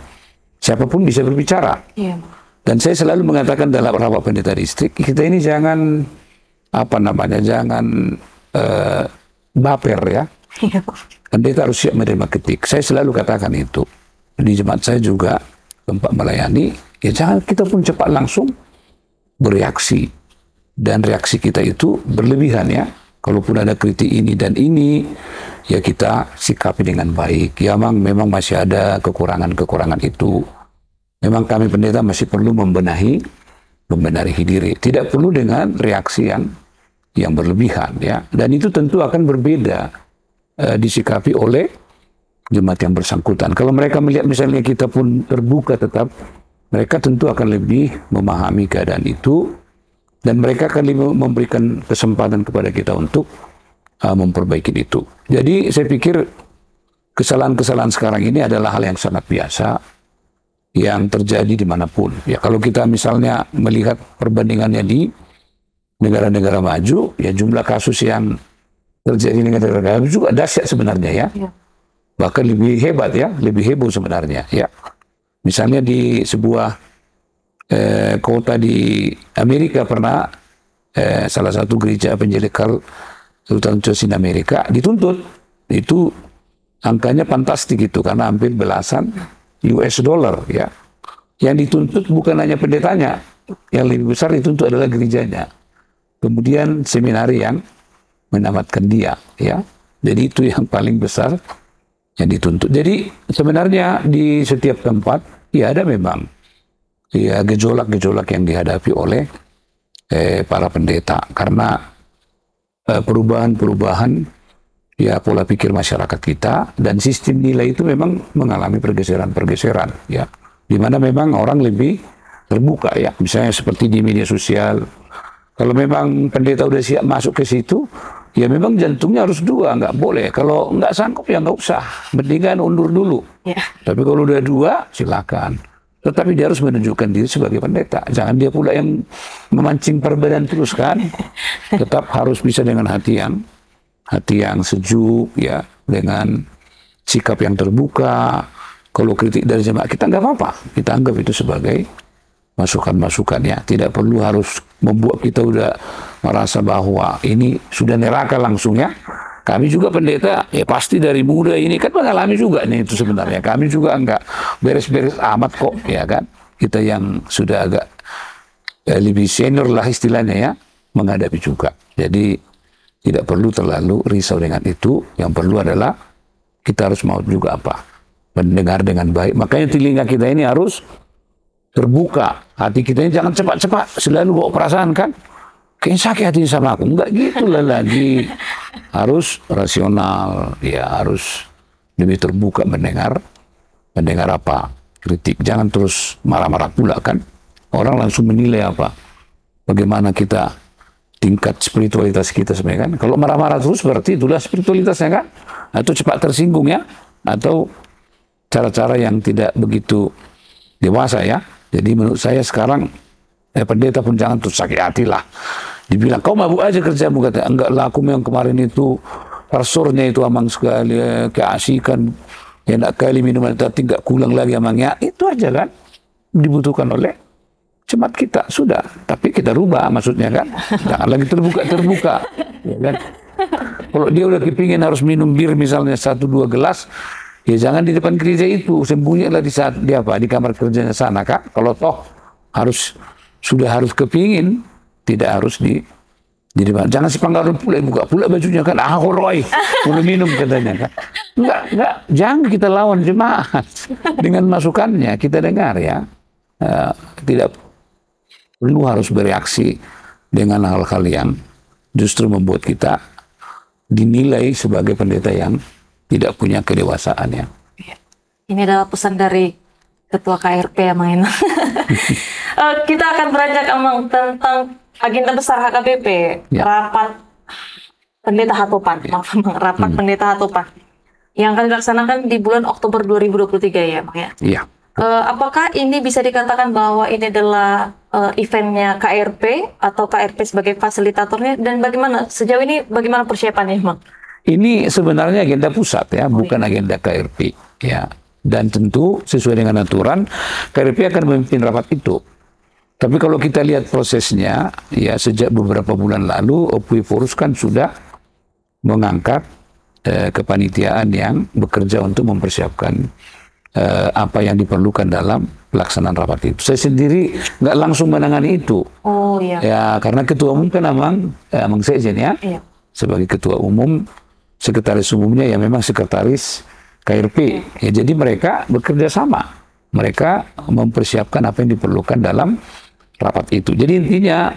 siapapun bisa berbicara. Yeah. Dan saya selalu mengatakan dalam rapat pendeta distrik, kita ini jangan jangan baper ya. Yeah. Pendeta harus siap menerima kritik. Saya selalu katakan itu. Di jemaat saya juga tempat melayani, ya jangan kita pun cepat langsung bereaksi. Dan reaksi kita itu berlebihan ya. Kalaupun ada kritik ini dan ini, ya kita sikapi dengan baik. Ya memang masih ada kekurangan-kekurangan itu. Memang kami pendeta masih perlu membenahi diri. Tidak perlu dengan reaksi yang berlebihan ya. Dan itu tentu akan berbeda disikapi oleh jemaat yang bersangkutan. Kalau mereka melihat misalnya kita pun terbuka tetap, mereka tentu akan lebih memahami keadaan itu, dan mereka akan lebih memberikan kesempatan kepada kita untuk memperbaiki itu. Jadi saya pikir kesalahan-kesalahan sekarang ini adalah hal yang sangat biasa yang terjadi dimanapun. Ya, kalau kita misalnya melihat perbandingannya di negara-negara maju, ya jumlah kasus yang terjadi di negara-negara maju juga dahsyat sebenarnya ya. Bahkan lebih hebat ya, lebih heboh sebenarnya ya. Misalnya di sebuah kota di Amerika pernah salah satu gereja evangelikal terutama di Amerika dituntut, itu angkanya fantastik itu karena hampir belasan US dollar ya. Yang dituntut bukan hanya pendetanya, yang lebih besar dituntut adalah gerejanya. Kemudian seminari yang menamatkan dia ya. Jadi itu yang paling besar yang dituntut. Jadi sebenarnya di setiap tempat ya ada memang ya gejolak-gejolak yang dihadapi oleh para pendeta karena perubahan-perubahan ya pola pikir masyarakat kita, dan sistem nilai itu memang mengalami pergeseran-pergeseran ya, di mana memang orang lebih terbuka ya, misalnya seperti di media sosial. Kalau memang pendeta udah siap masuk ke situ, ya memang jantungnya harus dua, nggak boleh. Kalau nggak sanggup ya nggak usah, mendingan undur dulu. Ya. Tapi kalau udah dua, silakan. Tetapi dia harus menunjukkan diri sebagai pendeta. Jangan dia pula yang memancing perbedaan terus kan. Tetap harus bisa dengan hati yang sejuk ya, dengan sikap yang terbuka. Kalau kritik dari jemaat kita nggak apa-apa, kita anggap itu sebagai masukan-masukan ya. Tidak perlu harus membuat kita udah merasa bahwa ini sudah neraka langsung ya. Kami juga pendeta ya pasti dari muda ini kan mengalami juga nih itu sebenarnya. Kami juga enggak beres-beres amat kok ya kan. Kita yang sudah agak lebih senior lah istilahnya ya, menghadapi juga. Jadi tidak perlu terlalu risau dengan itu. Yang perlu adalah kita harus mau juga apa? Mendengar dengan baik. Makanya telinga kita ini harus terbuka. Hati kita ini jangan cepat-cepat selalu bawa perasaan kan. Kayaknya sakit hati sama aku. Enggak gitulah lagi. Harus rasional. Ya harus lebih terbuka mendengar apa? Kritik. Jangan terus marah-marah pula kan. Orang langsung menilai apa? Bagaimana kita tingkat spiritualitas kita sebenarnya kan. Kalau marah-marah terus berarti itulah spiritualitasnya kan. Atau cepat tersinggung ya. Atau cara-cara yang tidak begitu dewasa ya. Jadi menurut saya sekarang pendeta pun jangan terus sakit hati lah. Dibilang kau mabuk aja kerjamu, kata enggak lah, aku yang kemarin itu pasurnya itu amang sekali keasikan, enak kali minuman tapi enggak kulang lagi amangnya. Itu aja kan dibutuhkan oleh jemaat kita sudah. Tapi kita rubah maksudnya kan, jangan lagi terbuka ya kan? Kalau dia udah kepingin harus minum bir misalnya 1-2 gelas, ya jangan di depan gereja itu, sembunyilah di saat dia apa di kamar kerjanya sana kak. Kalau toh sudah harus kepingin, tidak harus di depan. Jangan si panggalan pula buka pula bajunya kan, horoi mau minum katanya kan. Enggak, jangan kita lawan jemaat dengan masukannya, kita dengar ya. Tidak perlu harus bereaksi dengan hal-hal yang justru membuat kita dinilai sebagai pendeta yang tidak punya kedewasaan ya. Ini adalah pesan dari Ketua KRP ya Main. Kita akan beranjak tentang agenda besar HKBP, ya. Rapat Pendeta Hatopan, rapat Pendeta Hatopan yang akan dilaksanakan di bulan Oktober 2023 ya, Bang ya. Iya. Apakah ini bisa dikatakan bahwa ini adalah eventnya KRP atau KRP sebagai fasilitatornya, dan sejauh ini bagaimana persiapannya, Bang? Ini sebenarnya agenda pusat ya, bukan agenda KRP ya. Dan tentu sesuai dengan aturan KRP akan memimpin rapat itu. Tapi kalau kita lihat prosesnya ya, sejak beberapa bulan lalu Opui Forus kan sudah mengangkat kepanitiaan yang bekerja untuk mempersiapkan apa yang diperlukan dalam pelaksanaan rapat itu. Saya sendiri nggak langsung menangani itu. Oh iya. Ya karena ketua umum kan Amang Sekjen ya. Iya. Sebagai ketua umum, sekretaris umumnya ya memang sekretaris KRP. Ya, jadi mereka bekerja sama. Mereka mempersiapkan apa yang diperlukan dalam rapat itu. Jadi intinya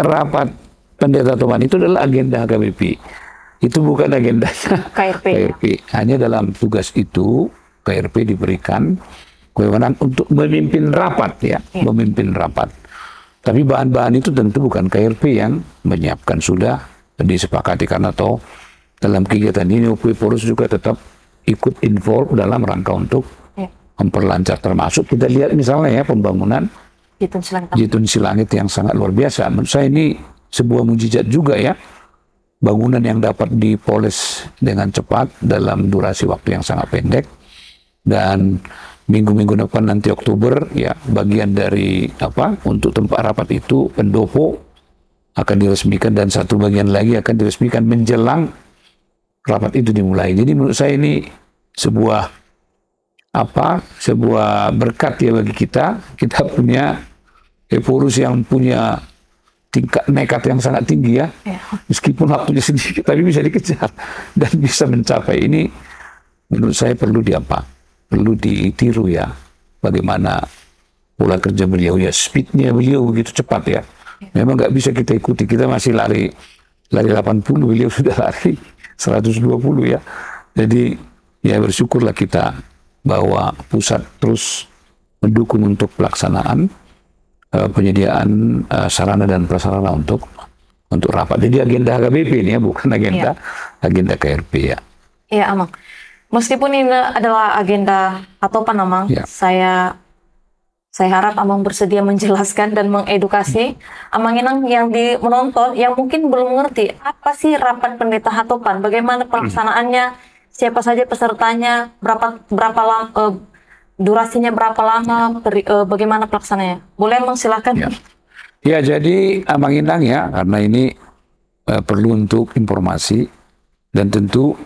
rapat Pendeta Hatopan itu adalah agenda HKBP Itu bukan agendanya KRP. KRP. Hanya dalam tugas itu KRP diberikan kewenangan untuk memimpin rapat ya, memimpin rapat. Tapi bahan-bahan itu tentu bukan KRP yang menyiapkan, sudah disepakati, karena toh dalam kegiatan ini UPI Polus juga tetap ikut involve dalam rangka untuk memperlancar, termasuk kita lihat misalnya ya pembangunan Jitun Silangit yang sangat luar biasa. Menurut saya ini sebuah mujizat juga ya, bangunan yang dapat dipoles dengan cepat dalam durasi waktu yang sangat pendek. Dan minggu-minggu depan nanti Oktober ya, bagian dari untuk tempat rapat itu pendopo akan diresmikan, dan satu bagian lagi akan diresmikan menjelang rapat itu dimulai. Jadi menurut saya ini sebuah berkat ya bagi kita punya Polus yang punya tingkat nekat yang sangat tinggi ya. Meskipun waktunya sedikit tapi bisa dikejar dan bisa mencapai. Ini menurut saya perlu ditiru ya, bagaimana pola kerja beliau ya, speednya beliau begitu cepat ya. Memang nggak bisa kita ikuti, kita masih lari 80, beliau sudah lari 120 ya. Jadi ya bersyukurlah kita bahwa pusat terus mendukung untuk pelaksanaan penyediaan sarana dan prasarana untuk rapat. Jadi agenda HKBP ini ya, bukan agenda KRP ya. Iya, Amang. Meskipun ini adalah agenda atau Amang, saya harap Amang bersedia menjelaskan dan mengedukasi Amang Inang yang menonton yang mungkin belum mengerti apa sih rapat pendeta Hatopan, bagaimana pelaksanaannya, siapa saja pesertanya, berapa lama, durasinya berapa lama, bagaimana pelaksananya. Boleh Amang silakan. Ya, jadi Amang Inang ya, karena ini perlu untuk informasi, dan tentu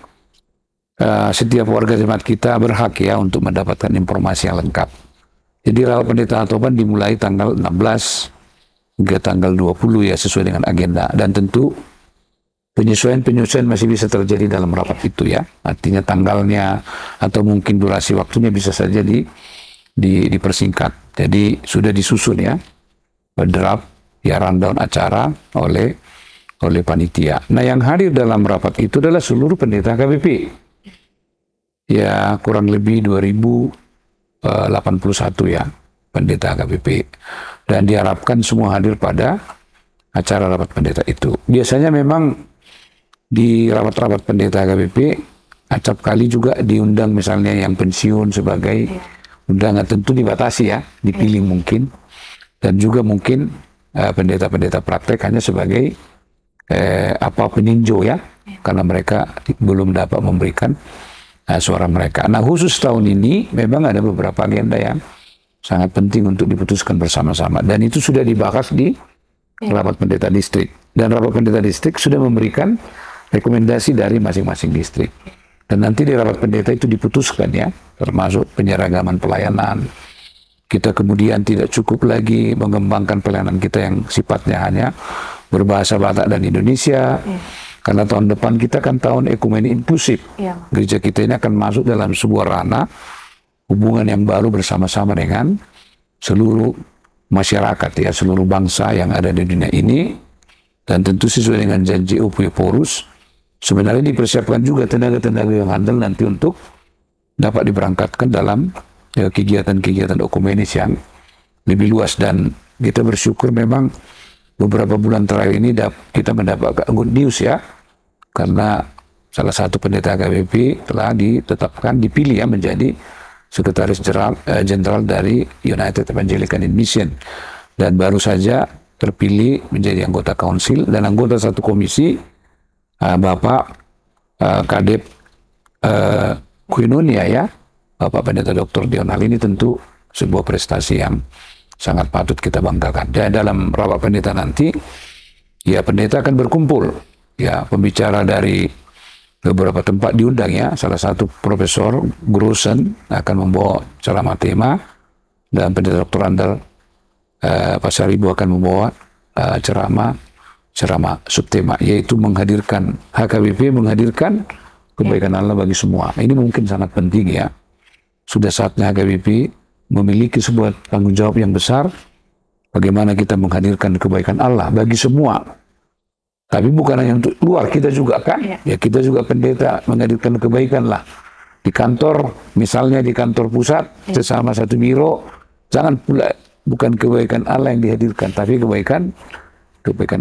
setiap warga jemaat kita berhak ya untuk mendapatkan informasi yang lengkap. Jadi rapat pendeta Hatopan dimulai tanggal 16 hingga tanggal 20 ya, sesuai dengan agenda, dan tentu penyesuaian masih bisa terjadi dalam rapat itu ya. Artinya tanggalnya atau mungkin durasi waktunya bisa saja dipersingkat. Jadi sudah disusun ya draft ya, rundown acara oleh panitia. Nah, yang hadir dalam rapat itu adalah seluruh pendeta KBP. Ya, kurang lebih 2081 ya pendeta KBP. Dan diharapkan semua hadir pada acara rapat pendeta itu. Biasanya memang di rapat-rapat pendeta KBP acap kali juga diundang misalnya yang pensiun sebagai undangan, tentu dibatasi ya, dipilih mungkin, dan juga mungkin pendeta-pendeta praktek hanya sebagai peninjau ya, karena mereka belum dapat memberikan suara mereka. Nah, khusus tahun ini memang ada beberapa agenda yang sangat penting untuk diputuskan bersama-sama, dan itu sudah dibahas di rapat pendeta distrik, dan rapat pendeta distrik sudah memberikan rekomendasi dari masing-masing distrik, dan nanti di rapat pendeta itu diputuskan ya, termasuk penyeragaman pelayanan. Kita kemudian tidak cukup lagi mengembangkan pelayanan kita yang sifatnya hanya berbahasa Batak dan Indonesia, karena tahun depan kita kan tahun ekumeni inklusif. Gereja kita ini akan masuk dalam sebuah ranah hubungan yang baru bersama-sama dengan seluruh masyarakat ya, seluruh bangsa yang ada di dunia ini. Dan tentu sesuai dengan janji UPI Polus, sebenarnya dipersiapkan juga tenaga-tenaga yang handal nanti untuk dapat diberangkatkan dalam kegiatan-kegiatan ekumenis yang lebih luas. Dan kita bersyukur memang beberapa bulan terakhir ini kita mendapat good news ya, karena salah satu pendeta KBP telah dipilih ya menjadi sekretaris jenderal dari United Evangelical Mission, dan baru saja terpilih menjadi anggota konsil dan anggota satu komisi Bapak Kadep Koinonia ya, Bapak Pendeta Dr. Dional. Ini tentu sebuah prestasi yang sangat patut kita banggakan. Dan dalam rapat pendeta nanti ya, pendeta akan berkumpul ya, pembicara dari beberapa tempat diundang ya. Salah satu Profesor Grusen akan membawa ceramah tema, dan pendeta Dr. Andal Pasaribu akan membawa ceramah subtema, yaitu menghadirkan HKBP, menghadirkan kebaikan Allah bagi semua. Ini mungkin sangat penting ya. Sudah saatnya HKBP memiliki sebuah tanggung jawab yang besar, bagaimana kita menghadirkan kebaikan Allah bagi semua. Tapi bukan hanya untuk luar, kita juga kan, ya kita juga pendeta menghadirkan kebaikan lah. Di kantor, misalnya di kantor pusat, sesama satu biro, jangan pula bukan kebaikan Allah yang dihadirkan, tapi kebaikan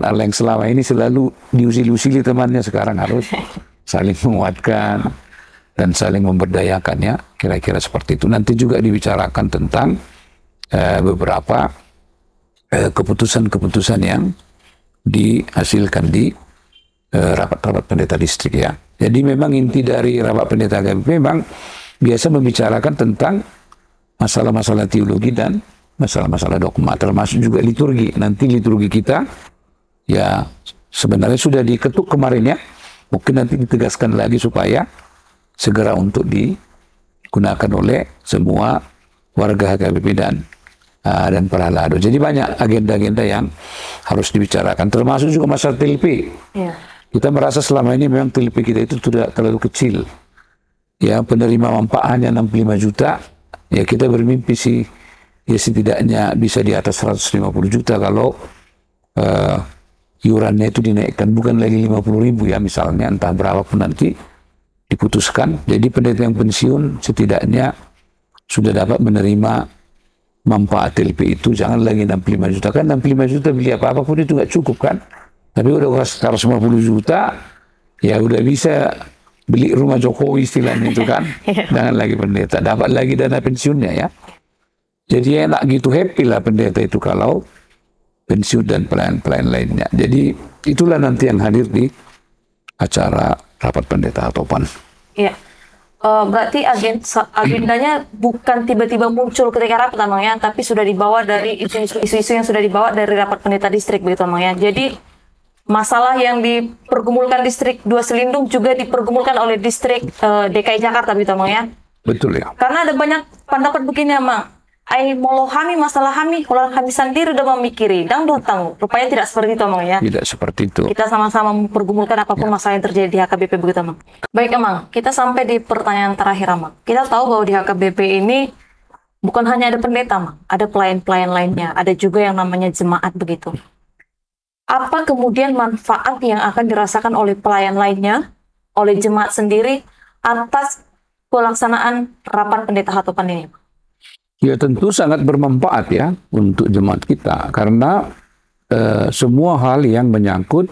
Allah yang selama ini selalu diusili-usili temannya, sekarang harus saling menguatkan dan saling memberdayakan ya, kira-kira seperti itu. Nanti juga dibicarakan tentang beberapa keputusan-keputusan yang dihasilkan di rapat-rapat pendeta distrik ya. Jadi memang inti dari rapat pendeta HKBP memang biasa membicarakan tentang masalah-masalah teologi dan masalah-masalah dogma, termasuk juga liturgi. Nanti liturgi kita ya sebenarnya sudah diketuk kemarin ya, mungkin nanti ditegaskan lagi supaya segera untuk digunakan oleh semua warga HKBP dan para lado. Jadi banyak agenda-agenda yang harus dibicarakan, termasuk juga masalah TLP. Ya. Kita merasa selama ini memang TLP kita itu sudah terlalu kecil. Ya, penerima manfaat hanya 65 juta. Ya, kita bermimpi sih ya setidaknya bisa di atas 150 juta kalau iurannya itu dinaikkan, bukan lagi 50.000 ya misalnya, entah berapapun nanti diputuskan. Jadi pendeta yang pensiun setidaknya sudah dapat menerima manfaat TLP itu, jangan lagi 65 juta. Kan 65 juta beli apa-apa pun itu nggak cukup kan. Tapi udah 150 juta, ya udah bisa beli rumah Jokowi istilahnya itu kan. Jangan lagi pendeta, dapat lagi dana pensiunnya ya. Jadi enak gitu, happy lah pendeta itu kalau pensiun dan pelayan-pelayan lainnya. Jadi itulah nanti yang hadir di acara rapat pendeta Hatopan. Iya. Berarti agendanya bukan tiba-tiba muncul ketika rapat namanya, tapi sudah dibawa dari isu-isu yang sudah dibawa dari rapat pendeta distrik begitu namanya. Jadi masalah yang dipergumulkan distrik Dua Selindung juga dipergumulkan oleh distrik DKI Jakarta begitu namanya. Betul ya. Karena ada banyak pendapat begini Mang. Molo kami masalah kami, kalau kami sendiri udah memikiri, dan datang. Rupanya tidak seperti itu, Mang ya. Tidak seperti itu. Kita sama-sama mempergumulkan apapun masalah yang terjadi di HKBP begitu, Mang. Baik, Mang. Kita sampai di pertanyaan terakhir, Mang. Kita tahu bahwa di HKBP ini bukan hanya ada pendeta, Mang. Ada pelayan-pelayan lainnya. Ada juga yang namanya jemaat begitu. Apa kemudian manfaat yang akan dirasakan oleh pelayan lainnya, oleh jemaat sendiri, atas pelaksanaan rapat pendeta Hatopan ini, Mang? Ya tentu sangat bermanfaat ya untuk jemaat kita, karena semua hal yang menyangkut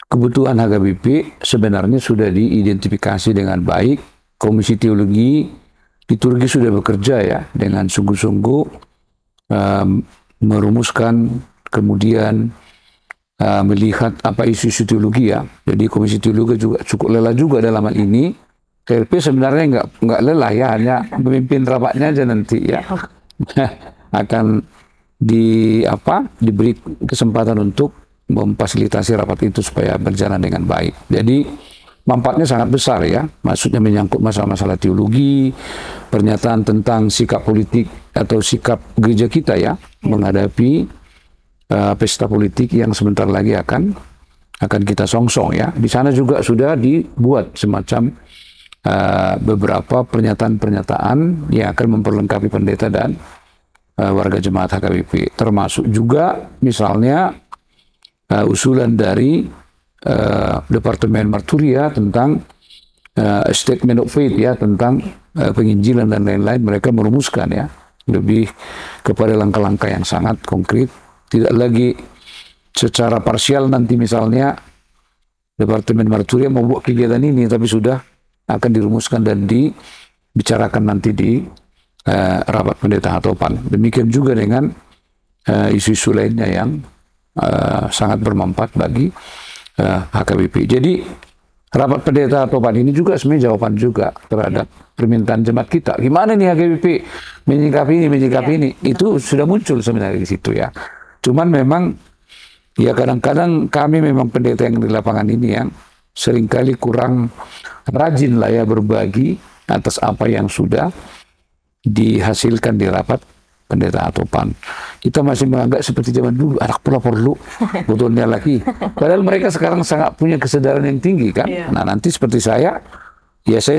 kebutuhan HKBP sebenarnya sudah diidentifikasi dengan baik. Komisi Teologi Liturgi sudah bekerja ya dengan sungguh-sungguh merumuskan, kemudian melihat apa isu-isu teologi ya. Jadi Komisi Teologi juga cukup lelah juga dalam hal ini. KLP sebenarnya nggak lelah ya, hanya memimpin rapatnya aja nanti ya. Akan diberi kesempatan untuk memfasilitasi rapat itu supaya berjalan dengan baik. Jadi manfaatnya sangat besar ya, maksudnya menyangkut masalah-masalah teologi, pernyataan tentang sikap politik atau sikap gereja kita ya menghadapi pesta politik yang sebentar lagi akan kita songsong ya. Di sana juga sudah dibuat semacam beberapa pernyataan-pernyataan yang akan memperlengkapi pendeta dan warga jemaat HKBP, termasuk juga misalnya usulan dari Departemen Marturia tentang statement of faith ya, tentang penginjilan dan lain-lain. Mereka merumuskan ya lebih kepada langkah-langkah yang sangat konkret, tidak lagi secara parsial. Nanti misalnya Departemen Marturia membuat kegiatan ini, tapi sudah akan dirumuskan dan dibicarakan nanti di rapat pendeta Hatopan. Demikian juga dengan isu-isu lainnya yang sangat bermanfaat bagi HKBP. Jadi rapat pendeta Hatopan ini juga sebenarnya jawaban juga terhadap permintaan jemaat kita. Gimana nih HKBP menyikapi ini? Itu sudah muncul sebenarnya di situ ya. Cuman memang ya kadang-kadang kami memang pendeta yang di lapangan ini yang seringkali kurang rajin lah ya berbagi atas apa yang sudah dihasilkan di rapat pendeta Hatopan. Kita masih menganggap seperti zaman dulu, anak perlu betulnya lagi. Padahal mereka sekarang sangat punya kesadaran yang tinggi kan. Nah nanti seperti saya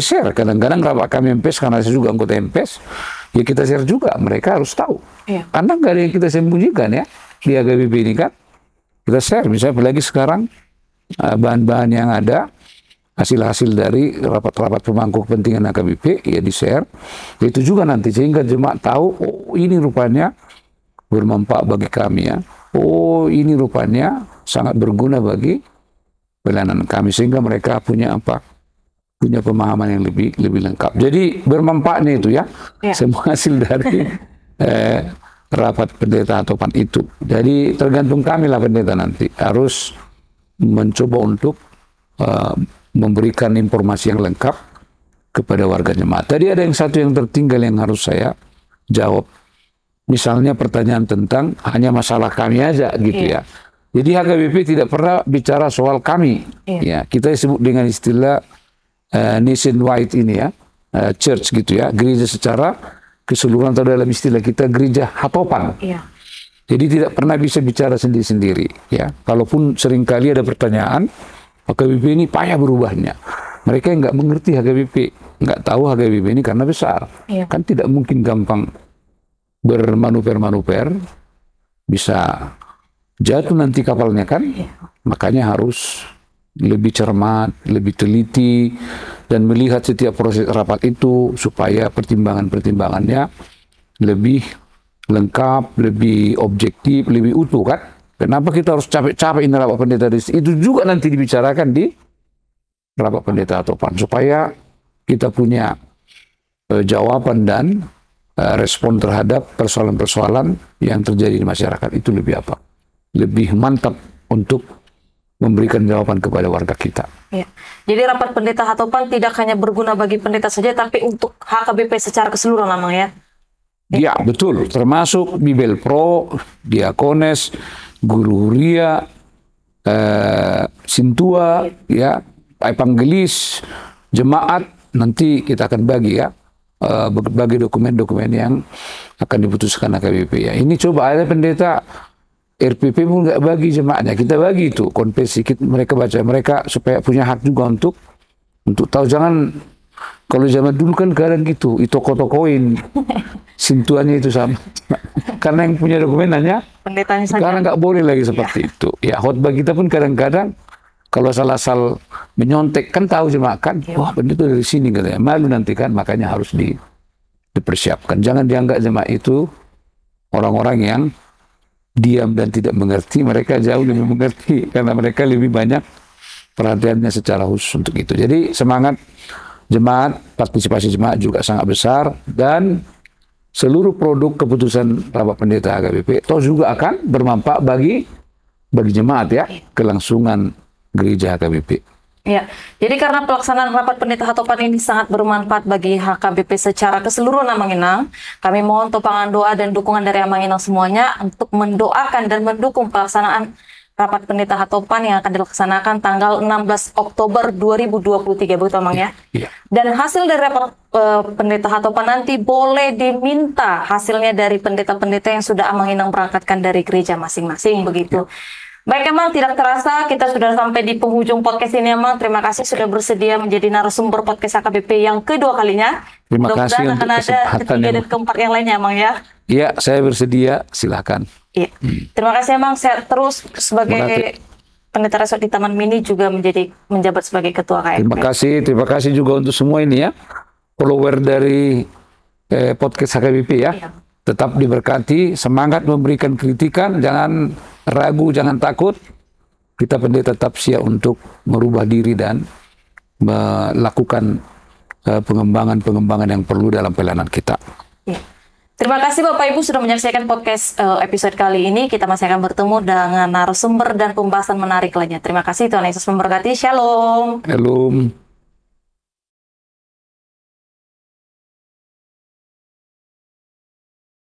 share. Kadang-kadang rapat kami MPES, karena saya juga anggota MPES, ya kita share juga. Mereka harus tahu. Karena nggak ada yang kita sembunyikan ya di HKBP ini kan. Kita share, misalnya apalagi sekarang bahan-bahan yang ada, hasil-hasil dari rapat-rapat pemangku kepentingan HKBP ya di-share. Itu juga nanti sehingga jemaat tahu, oh ini rupanya bermanfaat bagi kami ya. Oh ini rupanya sangat berguna bagi pelayanan kami, sehingga mereka punya apa? Punya pemahaman yang lebih lengkap. Jadi bermanfaatnya itu ya, semua hasil dari rapat pendeta atau pan itu. Jadi tergantung kami lah pendeta nanti harus mencoba untuk memberikan informasi yang lengkap kepada warga jemaat. Tadi ada yang satu yang tertinggal yang harus saya jawab. Misalnya pertanyaan tentang hanya masalah kami aja gitu ya. Jadi HKBP tidak pernah bicara soal kami. Ya, kita sebut dengan istilah nationwide ini ya, church gitu ya, gereja secara keseluruhan, atau dalam istilah kita gereja hatopan. Jadi tidak pernah bisa bicara sendiri-sendiri ya. Kalaupun seringkali ada pertanyaan, HKBP ini payah berubahnya. Mereka nggak mengerti HKBP, nggak tahu HKBP ini karena besar. Kan tidak mungkin gampang bermanuver-manuver, bisa jatuh nanti kapalnya kan. Makanya harus lebih cermat, lebih teliti, dan melihat setiap proses rapat itu supaya pertimbangan-pertimbangannya lebih lengkap, lebih objektif, lebih utuh kan. Kenapa kita harus capek-capek ini rapat pendeta? Itu juga nanti dibicarakan di rapat pendeta atau pan, supaya kita punya jawaban dan respon terhadap persoalan-persoalan yang terjadi di masyarakat itu lebih apa? Lebih mantap untuk memberikan jawaban kepada warga kita. Jadi rapat pendeta hatopan tidak hanya berguna bagi pendeta saja, tapi untuk HKBP secara keseluruhan memang ya? Ya, betul. Termasuk Bibel Pro, Diakones, Guru Huria, Sintua, ya, Evangelis, Jemaat, nanti kita akan bagi ya, bagi dokumen-dokumen yang akan diputuskan HKBP ya. Ini coba ada pendeta RPP pun nggak bagi jemaatnya, kita bagi itu konfesi, mereka baca, mereka supaya punya hak juga untuk tahu. Jangan, kalau zaman dulu kan kadang gitu, itu toko-tokoin sintuannya itu sama, karena yang punya dokumen hanya pendetanya saja. Sekarang nggak boleh lagi seperti itu. Ya, khotbah kita pun kadang-kadang kalau salah menyontek kan tahu jemaat kan, wah pendeta dari sini katanya, malu nanti kan, makanya harus dipersiapkan. Jangan dianggap jemaat itu orang-orang yang diam dan tidak mengerti. Mereka jauh lebih mengerti karena mereka lebih banyak perhatiannya secara khusus untuk itu. Jadi semangat jemaat, partisipasi jemaat juga sangat besar, dan seluruh produk keputusan rapat pendeta HKBP toh juga akan bermanfaat bagi jemaat ya, kelangsungan gereja HKBP. Ya, jadi karena pelaksanaan rapat pendeta hatopan ini sangat bermanfaat bagi HKBP secara keseluruhan Amang Inang, kami mohon topangan doa dan dukungan dari Amang Inang semuanya untuk mendoakan dan mendukung pelaksanaan rapat pendeta hatopan yang akan dilaksanakan tanggal 16 Oktober 2023, begitu Amang ya? Dan hasil dari rapat pendeta hatopan nanti boleh diminta hasilnya dari pendeta-pendeta yang sudah Amang Inang berangkatkan dari gereja masing-masing, begitu. Baik Amang, tidak terasa kita sudah sampai di penghujung podcast ini Amang. Terima kasih sudah bersedia menjadi narasumber podcast HKBP yang kedua kalinya. Terima kasih untuk akan ada ketiga dan keempat yang lainnya Amang ya. Iya, saya bersedia, silakan. Iya. Terima kasih Amang, saya terus sebagai pendeta resort di Taman Mini juga menjabat sebagai ketua KMP. Terima kasih juga untuk semua ini ya, follower dari podcast HKBP ya. Tetap diberkati, semangat memberikan kritikan, jangan ragu, jangan takut. Kita pendeta tetap siap untuk merubah diri dan melakukan pengembangan-pengembangan yang perlu dalam pelayanan kita. Terima kasih Bapak Ibu sudah menyaksikan podcast episode kali ini. Kita masih akan bertemu dengan narasumber dan pembahasan menarik lainnya. Terima kasih, Tuhan Yesus memberkati. Shalom. Shalom.